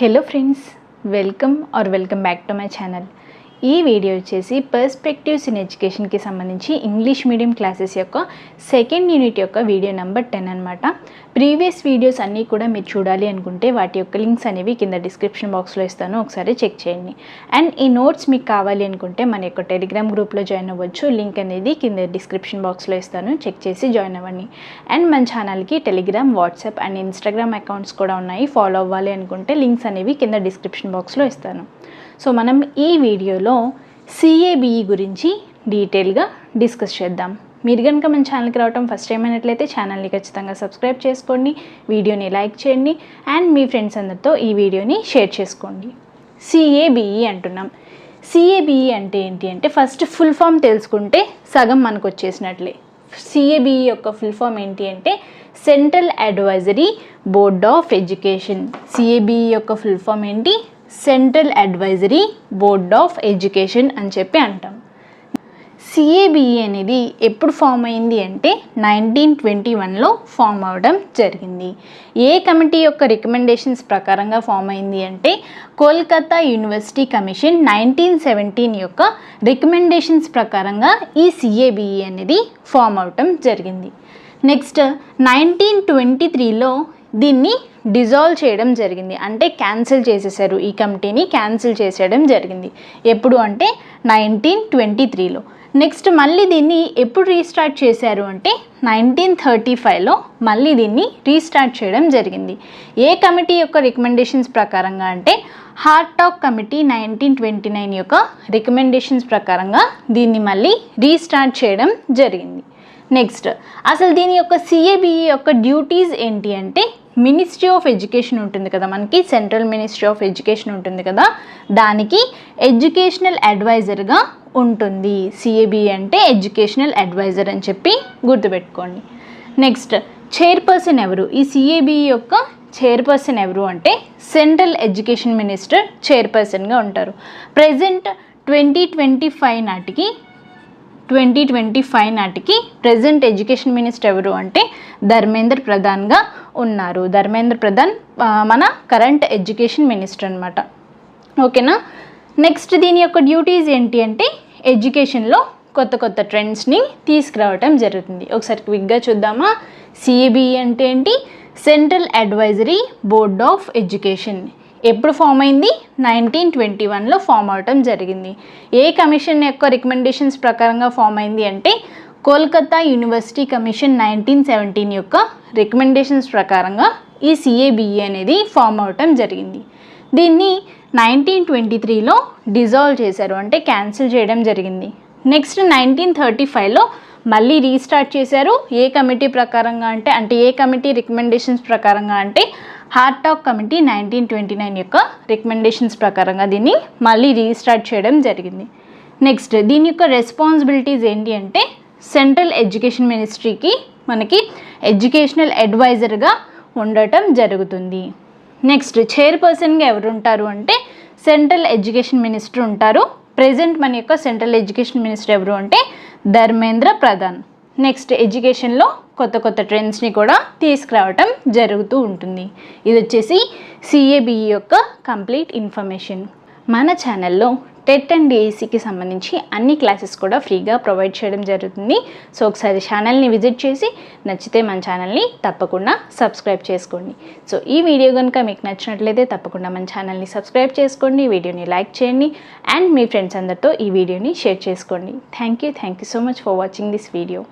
Hello friends, welcome back to my channel. ఈ video వచ్చేసి perspectives in ఎడ్యుకేషన్కి సంబంధించి ఇంగ్లీష్ మీడియం క్లాసెస్ యొక్క సెకండ్ యూనిట్ యొక్క వీడియో నెంబర్ 10 అనమాట. ప్రీవియస్ వీడియోస్ అన్నీ కూడా మీరు చూడాలి అనుకుంటే వాటి యొక్క లింక్స్ అనేవి కింద డిస్క్రిప్షన్ బాక్స్లో ఇస్తాను, ఒకసారి చెక్ చేయండి. అండ్ ఈ నోట్స్ మీకు కావాలి అనుకుంటే మన యొక్క టెలిగ్రామ్ గ్రూప్లో జాయిన్ అవ్వచ్చు. లింక్ అనేది కింద డిస్క్రిప్షన్ బాక్స్లో ఇస్తాను, చెక్ చేసి జాయిన్ అవ్వండి. అండ్ మన ఛానల్కి Telegram, WhatsApp and Instagram accounts కూడా ఉన్నాయి. ఫాలో అవ్వాలి అనుకుంటే లింక్స్ అనేవి కింద డిస్క్రిప్షన్ బాక్స్లో ఇస్తాను. సో మనం ఈ వీడియోలో CABE గురించి డీటెయిల్గా డిస్కస్ చేద్దాం. మీరు కనుక మన ఛానల్కి రావడం ఫస్ట్ టైం అయినట్లయితే ఛానల్ని ఖచ్చితంగా సబ్స్క్రైబ్ చేసుకోండి, వీడియోని లైక్ చేయండి అండ్ మీ ఫ్రెండ్స్ అందరితో ఈ వీడియోని షేర్ చేసుకోండి. CABE అంటున్నాం. CABE అంటే ఏంటి అంటే ఫస్ట్ ఫుల్ ఫామ్ తెలుసుకుంటే సగం మనకు వచ్చేసినట్లే. CABE యొక్క ఫుల్ ఫామ్ ఏంటి అంటే central advisory board of education. CABE యొక్క ఫుల్ ఫామ్ ఏంటి? Central advisory board of education అని చెప్పి అంటాం. CABE అనేది ఎప్పుడు ఫామ్ అయింది అంటే 1921లో ఫామ్ అవడం జరిగింది. ఏ కమిటీ యొక్క రికమెండేషన్స్ ప్రకారంగా ఫామ్ అయింది అంటే కోల్కతా యూనివర్సిటీ కమిషన్ 1917 యొక్క రికమెండేషన్స్ ప్రకారంగా ఈ CABE అనేది ఫామ్ అవడం జరిగింది. నెక్స్ట్ 1923లో దీన్ని డిజాల్వ్ చేయడం జరిగింది, అంటే క్యాన్సిల్ చేసేసారు. ఈ కమిటీని క్యాన్సిల్ చేసేయడం జరిగింది. ఎప్పుడు అంటే 1923లో. నెక్స్ట్ మళ్ళీ దీన్ని ఎప్పుడు రీస్టార్ట్ చేశారు అంటే 1935లో మళ్ళీ దీన్ని రీస్టార్ట్ చేయడం జరిగింది. ఏ కమిటీ యొక్క రికమెండేషన్స్ ప్రకారంగా అంటే హార్టాగ్ కమిటీ 1929 యొక్క రికమెండేషన్స్ ప్రకారంగా దీన్ని మళ్ళీ రీస్టార్ట్ చేయడం జరిగింది. నెక్స్ట్ అసలు దీని యొక్క CABE యొక్క డ్యూటీస్ ఏంటి అంటే మినిస్ట్రీ ఆఫ్ ఎడ్యుకేషన్ ఉంటుంది కదా, మనకి సెంట్రల్ మినిస్ట్రీ ఆఫ్ ఎడ్యుకేషన్ ఉంటుంది కదా, దానికి ఎడ్యుకేషనల్ అడ్వైజర్గా ఉంటుంది. CABE అంటే ఎడ్యుకేషనల్ అడ్వైజర్ అని చెప్పి గుర్తుపెట్టుకోండి. నెక్స్ట్ చైర్పర్సన్ ఎవరు? ఈ CABE యొక్క చైర్పర్సన్ ఎవరు అంటే సెంట్రల్ ఎడ్యుకేషన్ మినిస్టర్ చైర్పర్సన్గా ఉంటారు. ప్రజెంట్ 2025 నాటికి ప్రజెంట్ ఎడ్యుకేషన్ మినిస్టర్ ఎవరు అంటే ధర్మేంద్ర ప్రధాన్గా ఉన్నారు. ధర్మేంద్ర ప్రధాన్ మన కరెంట్ ఎడ్యుకేషన్ మినిస్టర్ అనమాట. ఓకేనా. నెక్స్ట్ దీని యొక్క డ్యూటీస్ ఏంటి అంటే ఎడ్యుకేషన్లో కొత్త ట్రెండ్స్ని తీసుకురావటం జరుగుతుంది. ఒకసారి క్విక్గా చూద్దామా. CABE అంటే ఏంటి? Central advisory board of education. ఎప్పుడు ఫామ్ అయింది? 1921లో ఫామ్ అవటం జరిగింది. ఏ కమిషన్ యొక్క రికమెండేషన్స్ ప్రకారంగా ఫామ్ అయింది అంటే కోల్కతా యూనివర్సిటీ కమిషన్ 1917 యొక్క రికమెండేషన్స్ ప్రకారంగా ఈ CABE అనేది ఫామ్ అవటం జరిగింది. దీన్ని 1923లో డిజాల్వ్ చేశారు, అంటే క్యాన్సిల్ చేయడం జరిగింది. నెక్స్ట్ 1935లో మళ్ళీ రీస్టార్ట్ చేశారు. ఏ కమిటీ ప్రకారంగా అంటే ఏ కమిటీ రికమెండేషన్స్ ప్రకారంగా అంటే హార్టాగ్ కమిటీ 1929 యొక్క రికమెండేషన్స్ ప్రకారంగా దీన్ని మళ్ళీ రీస్టార్ట్ చేయడం జరిగింది. నెక్స్ట్ దీని యొక్క రెస్పాన్సిబిలిటీస్ ఏంటి అంటే సెంట్రల్ ఎడ్యుకేషన్ మినిస్ట్రీకి మనకి ఎడ్యుకేషనల్ అడ్వైజర్గా ఉండటం జరుగుతుంది. నెక్స్ట్ చైర్పర్సన్గా ఎవరు ఉంటారు అంటే సెంట్రల్ ఎడ్యుకేషన్ మినిస్టర్ ఉంటారు. ప్రెజెంట్ మన యొక్క సెంట్రల్ ఎడ్యుకేషన్ మినిస్టర్ ఎవరు అంటే ధర్మేంద్ర ప్రధాన్. నెక్స్ట్ ఎడ్యుకేషన్లో కొత్త ట్రెండ్స్ని కూడా తీసుకురావటం జరుగుతూ ఉంటుంది. ఇది వచ్చేసి CABE యొక్క కంప్లీట్ ఇన్ఫర్మేషన్. మన ఛానల్లో టెట్ అండ్ DICకి సంబంధించి అన్ని క్లాసెస్ కూడా ఫ్రీగా ప్రొవైడ్ చేయడం జరుగుతుంది. సో ఒకసారి ఛానల్ని విజిట్ చేసి నచ్చితే మన ఛానల్ని తప్పకుండా సబ్స్క్రైబ్ చేసుకోండి. సో ఈ వీడియో కనుక మీకు నచ్చినట్లయితే తప్పకుండా మన ఛానల్ని సబ్స్క్రైబ్ చేసుకోండి, వీడియోని లైక్ చేయండి అండ్ మీ ఫ్రెండ్స్ అందరితో ఈ వీడియోని షేర్ చేసుకోండి. Thank you so much for watching this video.